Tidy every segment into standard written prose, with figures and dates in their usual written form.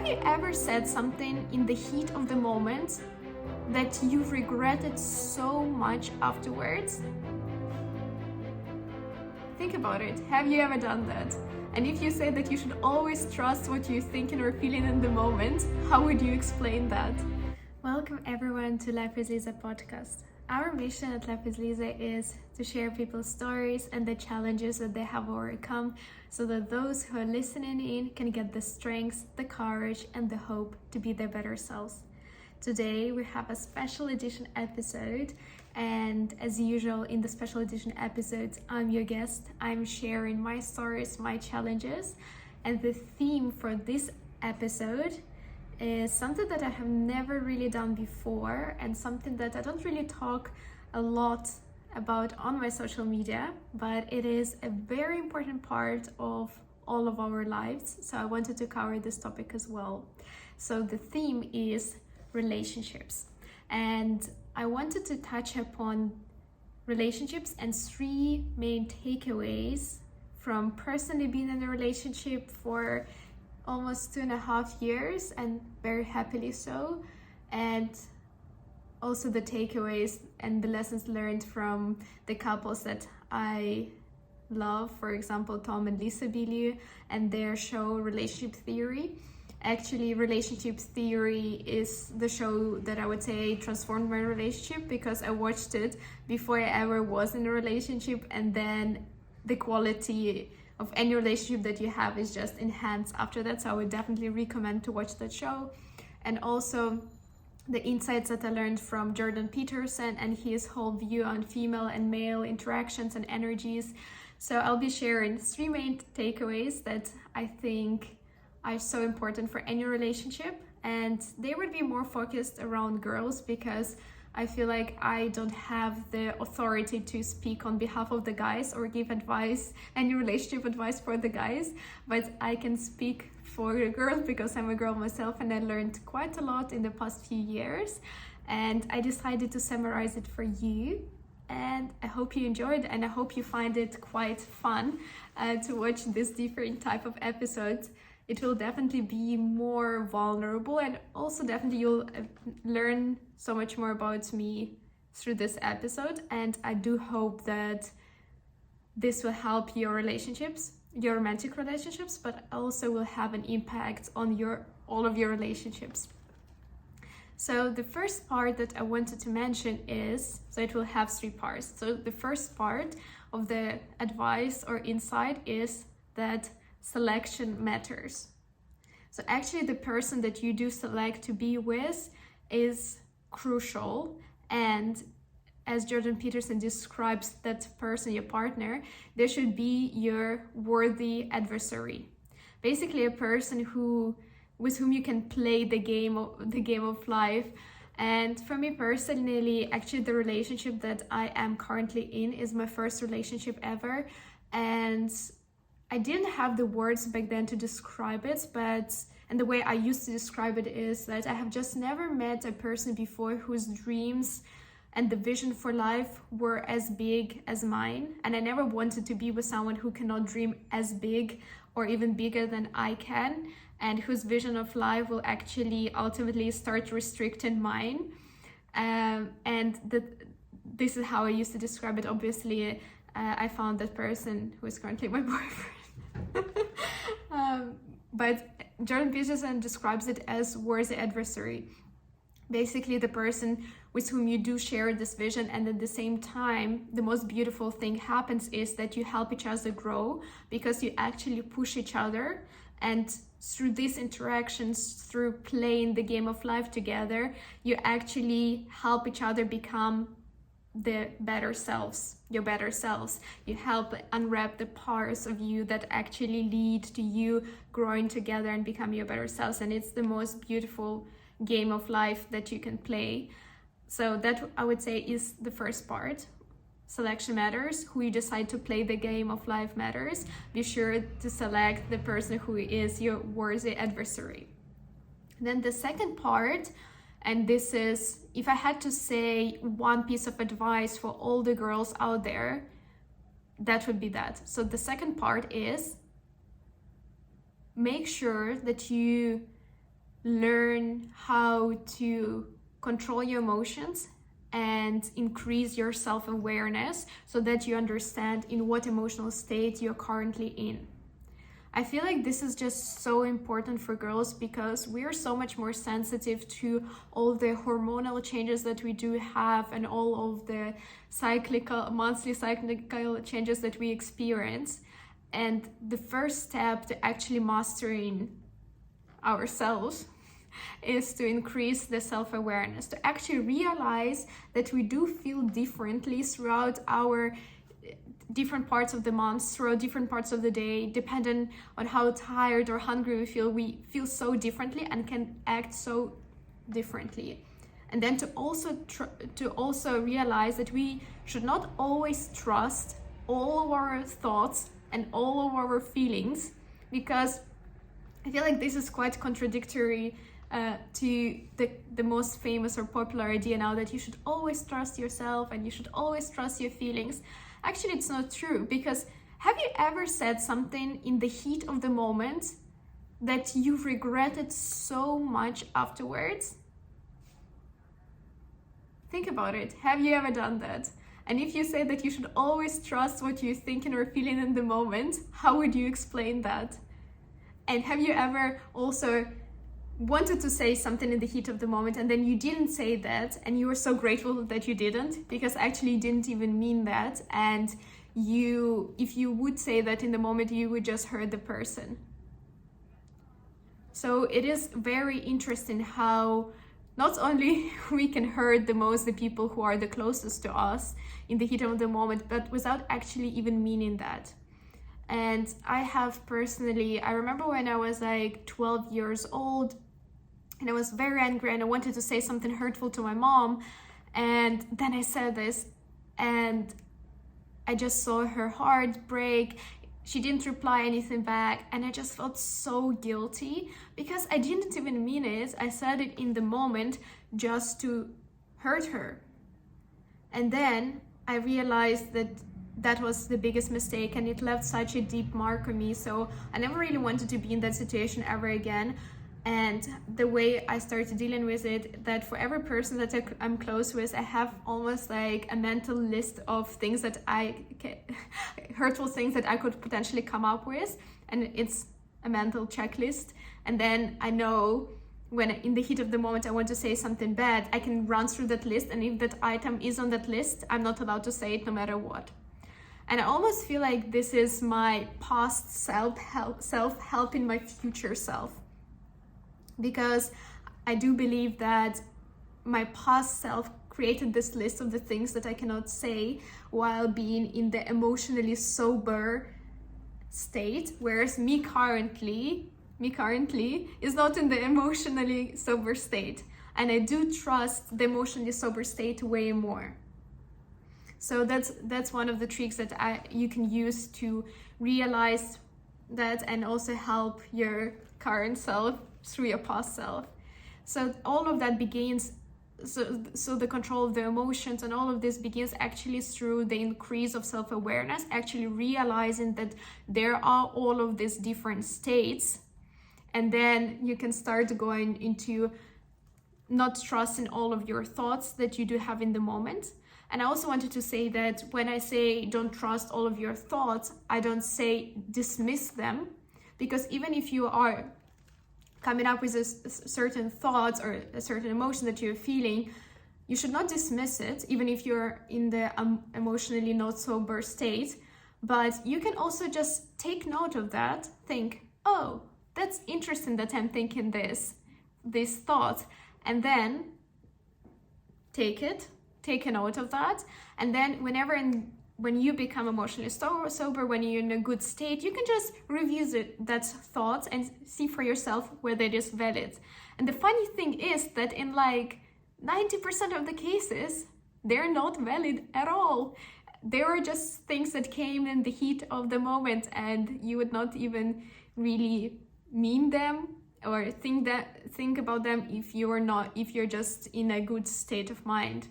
you ever said something in the heat of the moment that you regretted so much afterwards? Think about it. Have you ever done that? And if you say that you should always trust what you're thinking or feeling in the moment, how would you explain that? Welcome everyone to LifewithLiza podcast. Our mission at LifewithLiza is to share people's stories and the challenges that they have overcome so that those who are listening in can get the strength, the courage, and the hope to be their better selves. Today we have a special edition episode, and as usual in the special edition episodes, I'm your guest. I'm sharing my stories, my challenges, and the theme for this episode is something that I have never really done before and something that I don't really talk a lot about on my social media, but it is a very important part of all of our lives. So I wanted to cover this topic as well. So the theme is relationships, and I wanted to touch upon relationships and three main takeaways from personally being in a relationship for almost 2.5 years, and very happily so, and also the takeaways and the lessons learned from the couples that I love, for example Tom and Lisa and their show Relationship Theory. Actually, Relationship Theory is the show that I would say transformed my relationship, because I watched it before I ever was in a relationship, and then the quality of any relationship that you have is just enhanced after that. So I would definitely recommend to watch that show. And also the insights that I learned from Jordan Peterson and his whole view on female and male interactions and energies. So I'll be sharing three main takeaways that I think are so important for any relationship, and they would be more focused around girls, because I feel like I don't have the authority to speak on behalf of the guys or give advice, any relationship advice for the guys, but I can speak for the girls because I'm a girl myself and I learned quite a lot in the past few years, and I decided to summarize it for you. And I hope you enjoyed, and I hope you find it quite fun to watch this different type of episodes. It will definitely be more vulnerable, and also definitely you'll learn so much more about me through this episode. And I do hope that this will help your relationships, your romantic relationships, but also will have an impact on all of your relationships. So the first part that I wanted to mention is, so it will have three parts. So the first part of the advice or insight is that selection matters. So actually the person that you do select to be with is crucial, and as Jordan Peterson describes that person, your partner, there should be your worthy adversary. Basically a person with whom you can play the game of life. And for me personally, actually the relationship that I am currently in is my first relationship ever, and I didn't have the words back then to describe it, and the way I used to describe it is that I have just never met a person before whose dreams and the vision for life were as big as mine, and I never wanted to be with someone who cannot dream as big or even bigger than I can, and whose vision of life will actually ultimately start restricting mine. This is how I used to describe it. Obviously, I found that person who is currently my boyfriend. But Jordan Peterson describes it as worthy adversary. Basically the person with whom you do share this vision, and at the same time the most beautiful thing happens is that you help each other grow, because you actually push each other, and through these interactions, through playing the game of life together, you actually help each other become the better selves, your better selves. You help unwrap the parts of you that actually lead to you growing together and become your better selves, and it's the most beautiful game of life that you can play. So that, I would say, is the first part. Selection matters. Who you decide to play the game of life matters. Be sure to select the person who is your worthy adversary. Then the second part, and this is, if I had to say one piece of advice for all the girls out there, that would be that. So the second part is, make sure that you learn how to control your emotions and increase your self-awareness so that you understand in what emotional state you're currently in. I feel like this is just so important for girls because we are so much more sensitive to all the hormonal changes that we do have and all of the monthly cyclical changes that we experience. And the first step to actually mastering ourselves is to increase the self-awareness, to actually realize that we do feel differently throughout our different parts of the month, throughout different parts of the day, depending on how tired or hungry we feel so differently and can act so differently. And then to also realize that we should not always trust all of our thoughts and all of our feelings, because I feel like this is quite contradictory to the most famous or popular idea now that you should always trust yourself and you should always trust your feelings. Actually, it's not true, because have you ever said something in the heat of the moment that you regretted so much afterwards? Think about it. Have you ever done that? And if you say that you should always trust what you're thinking or feeling in the moment, how would you explain that? And have you ever also wanted to say something in the heat of the moment and then you didn't say that and you were so grateful that you didn't, because actually you didn't even mean that, and if you would say that in the moment, you would just hurt the person. So it is very interesting how not only we can hurt the most the people who are the closest to us in the heat of the moment, but without actually even meaning that. And I remember when I was like 12 years old, and I was very angry and I wanted to say something hurtful to my mom. And then I said this and I just saw her heart break. She didn't reply anything back. And I just felt so guilty because I didn't even mean it. I said it in the moment just to hurt her. And then I realized that that was the biggest mistake and it left such a deep mark on me. So I never really wanted to be in that situation ever again. And the way I started dealing with it, that for every person that I'm close with, I have almost like a mental list of things that hurtful things that I could potentially come up with. And it's a mental checklist. And then I know when in the heat of the moment I want to say something bad, I can run through that list. And if that item is on that list, I'm not allowed to say it no matter what. And I almost feel like this is my past self helping my future self. Because I do believe that my past self created this list of the things that I cannot say while being in the emotionally sober state, whereas me currently is not in the emotionally sober state. And I do trust the emotionally sober state way more. So that's one of the tricks that you can use to realize that and also help your current self through your past self. So all of that begins, so the control of the emotions and all of this begins actually through the increase of self-awareness, actually realizing that there are all of these different states. And then you can start going into not trusting all of your thoughts that you do have in the moment. And I also wanted to say that when I say don't trust all of your thoughts, I don't say dismiss them, because even if you are coming up with a certain thoughts or a certain emotion that you're feeling, you should not dismiss it, even if you're in the emotionally not sober state. But you can also just take note of that, think, oh, that's interesting that I'm thinking this thought, and then take a note of that. And then when you become emotionally sober, when you're in a good state, you can just review that thoughts and see for yourself whether it is valid. And the funny thing is that in like 90% of the cases, they're not valid at all. They were just things that came in the heat of the moment, and you would not even really mean them or think about them if you're just in a good state of mind.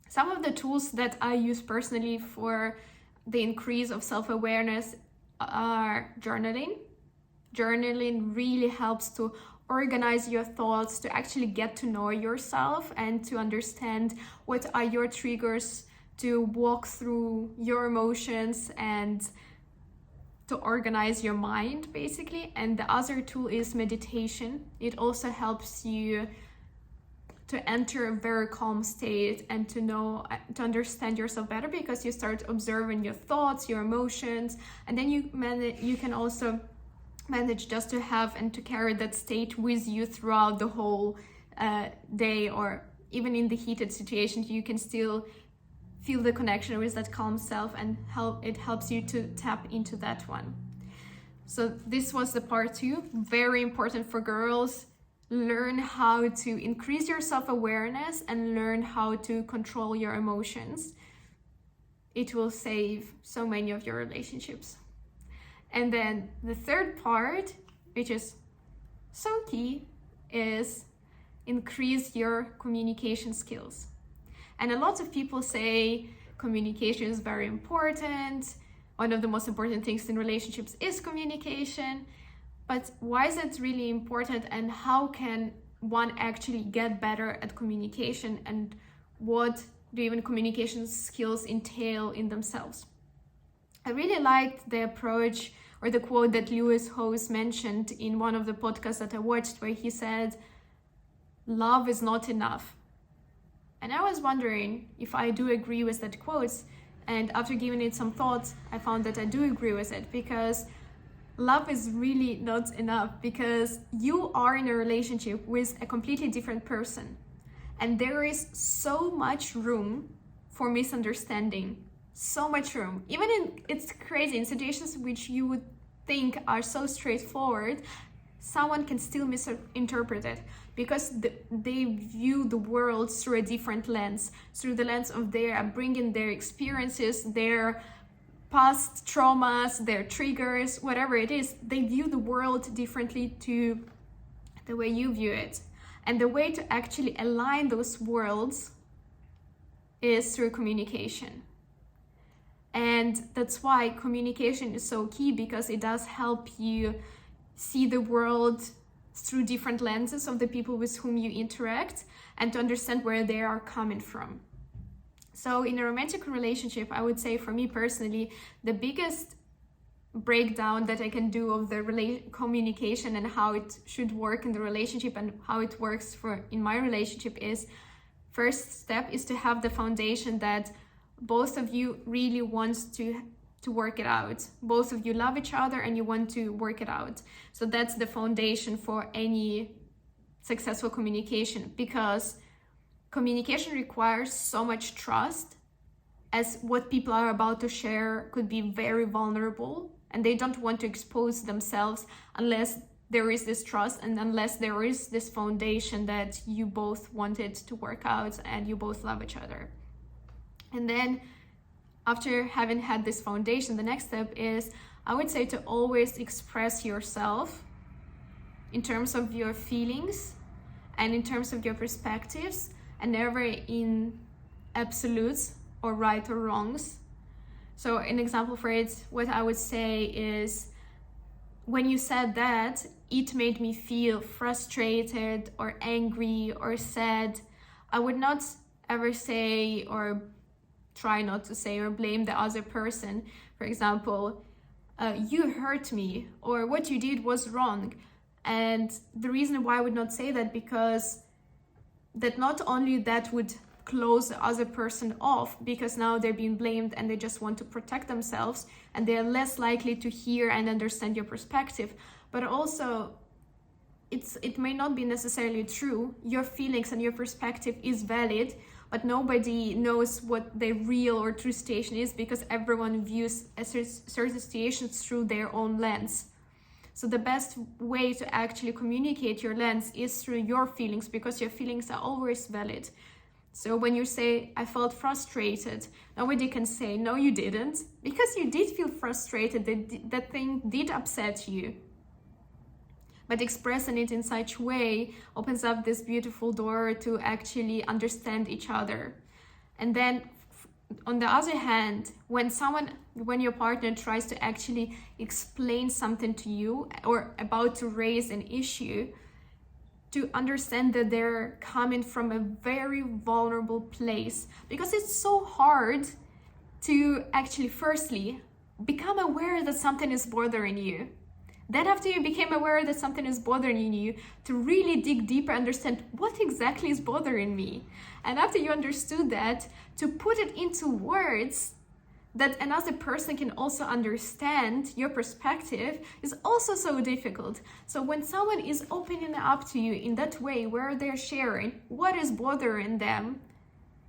Some of the tools that I use personally for the increase of self-awareness are journaling. Journaling really helps to organize your thoughts, to actually get to know yourself and to understand what are your triggers, to walk through your emotions and to organize your mind basically. And the other tool is meditation. It also helps you to enter a very calm state and to understand yourself better, because you start observing your thoughts, your emotions, and then you can also manage just to have and to carry that state with you throughout the whole day, or even in the heated situations, you can still feel the connection with that calm self, and it helps you to tap into that one. So this was the part 2, very important for girls. Learn how to increase your self-awareness and learn how to control your emotions. It will save so many of your relationships. And then the third part, which is so key, is increase your communication skills. And a lot of people say communication is very important. One of the most important things in relationships is communication. But why is it really important, and how can one actually get better at communication, and what do even communication skills entail in themselves? I really liked the approach or the quote that Lewis Howes mentioned in one of the podcasts that I watched, where he said, "Love is not enough." And I was wondering if I do agree with that quote. And after giving it some thought, I found that I do agree with it, because love is really not enough, because you are in a relationship with a completely different person. And there is so much room for misunderstanding, so much room. It's crazy, in situations which you would think are so straightforward, someone can still misinterpret it, because they view the world through a different lens, through the lens of their upbringing, their experiences, their past traumas, their triggers, whatever it is. They view the world differently to the way you view it. And the way to actually align those worlds is through communication. And that's why communication is so key, because it does help you see the world through different lenses of the people with whom you interact, and to understand where they are coming from. So in a romantic relationship, I would say, for me personally, the biggest breakdown that I can do of the communication and how it should work in the relationship and how it works in my relationship is, first step is to have the foundation that both of you really want to work it out. Both of you love each other and you want to work it out. So that's the foundation for any successful communication, because communication requires so much trust, as what people are about to share could be very vulnerable, and they don't want to expose themselves unless there is this trust and unless there is this foundation that you both want it to work out and you both love each other. And then after having had this foundation, the next step is, I would say, to always express yourself in terms of your feelings and in terms of your perspectives, and never in absolutes or right or wrongs. So an example for it, what I would say is, when you said that, it made me feel frustrated or angry or sad. I would not ever say, or try not to say, or blame the other person. For example, you hurt me, or what you did was wrong. And the reason why I would not say that, because that not only that would close the other person off, because now they're being blamed and they just want to protect themselves and they're less likely to hear and understand your perspective, but also it may not be necessarily true. Your feelings and your perspective is valid, but nobody knows what the real or true situation is, because everyone views a certain situation through their own lens. So the best way to actually communicate your lens is through your feelings, because your feelings are always valid. So when you say, I felt frustrated, nobody can say, no, you didn't, because you did feel frustrated, that thing did upset you. But expressing it in such a way opens up this beautiful door to actually understand each other. And then on the other hand, when your partner tries to actually explain something to you or about to raise an issue, to understand that they're coming from a very vulnerable place, because it's so hard to actually firstly become aware that something is bothering you. Then after you became aware that something is bothering you, to really dig deeper, understand what exactly is bothering me. And after you understood that, to put it into words that another person can also understand your perspective is also so difficult. So when someone is opening up to you in that way, where they're sharing what is bothering them,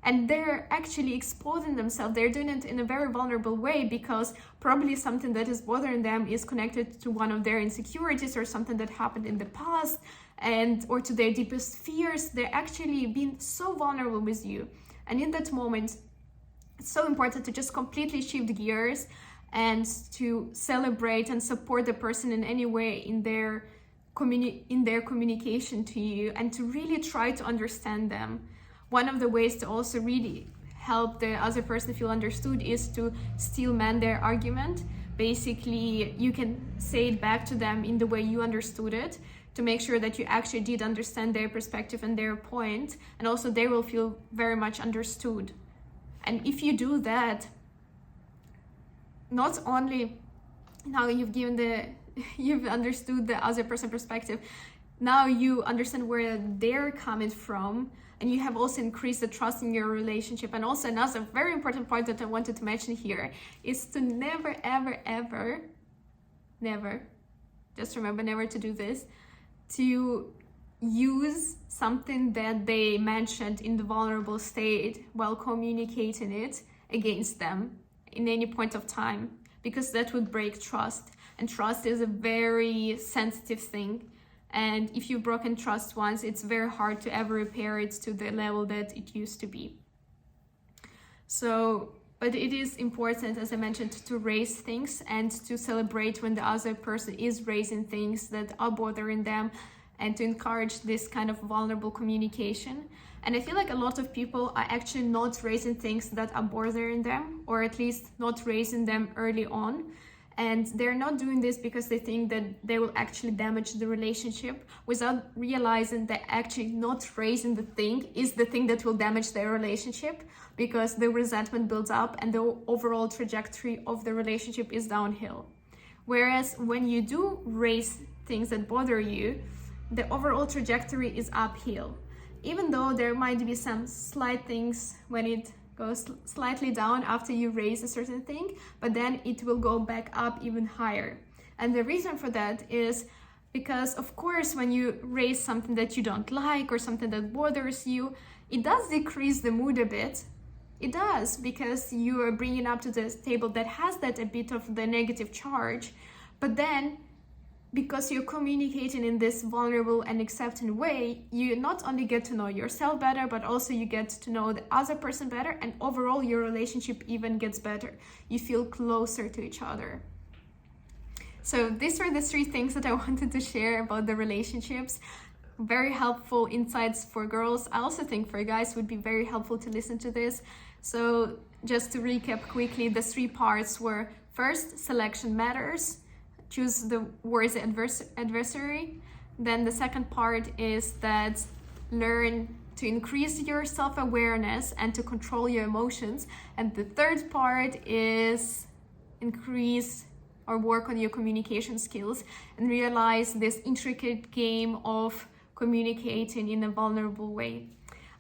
and they're actually exposing themselves, they're doing it in a very vulnerable way, because probably something that is bothering them is connected to one of their insecurities or something that happened in the past, or to their deepest fears. They're actually being so vulnerable with you. And in that moment, it's so important to just completely shift gears and to celebrate and support the person in any way in their communication to you, and to really try to understand them. One of the ways to also really help the other person feel understood is to still man their argument. Basically, you can say it back to them in the way you understood it, to make sure that you actually did understand their perspective and their point, and also they will feel very much understood. And if you do that, not only now you've understood the other person's perspective, now you understand where they're coming from, and you have also increased the trust in your relationship. And also another very important point that I wanted to mention here is to never, just remember never to do this, to use something that they mentioned in the vulnerable state while communicating it against them in any point of time, because that would break trust. And trust is a very sensitive thing. And if you've broken trust once, it's very hard to ever repair it to the level that it used to be. But it is important, as I mentioned, to raise things and to celebrate when the other person is raising things that are bothering them, and to encourage this kind of vulnerable communication. And I feel like a lot of people are actually not raising things that are bothering them, or at least not raising them early on. And they're not doing this because they think that they will actually damage the relationship, without realizing that actually not raising the thing is the thing that will damage their relationship, because the resentment builds up and the overall trajectory of the relationship is downhill. Whereas when you do raise things that bother you, the overall trajectory is uphill. Even though there might be some slight things when it goes slightly down after you raise a certain thing, but then it will go back up even higher. And the reason for that is because, of course, when you raise something that you don't like or something that bothers you, it does decrease the mood a bit. It does, because you are bringing up to the table that has that a bit of the negative charge. But then, because you're communicating in this vulnerable and accepting way, you not only get to know yourself better, but also you get to know the other person better, and overall your relationship even gets better. You feel closer to each other. So these were the 3 things that I wanted to share about the relationships. Very helpful insights for girls. I also think for guys would be very helpful to listen to this. So just to recap quickly, the 3 parts were: first, selection matters. Choose the words adversary. Then the second part is that learn to increase your self-awareness and to control your emotions. And the third part is increase or work on your communication skills and realize this intricate game of communicating in a vulnerable way.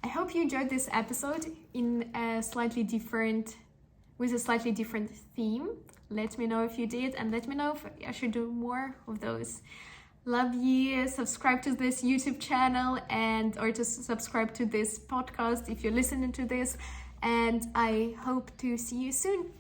I hope you enjoyed this episode with a slightly different theme. Let me know if you did, and let me know if I should do more of those. Love you. Subscribe to this YouTube channel or to subscribe to this podcast if you're listening to this. And I hope to see you soon.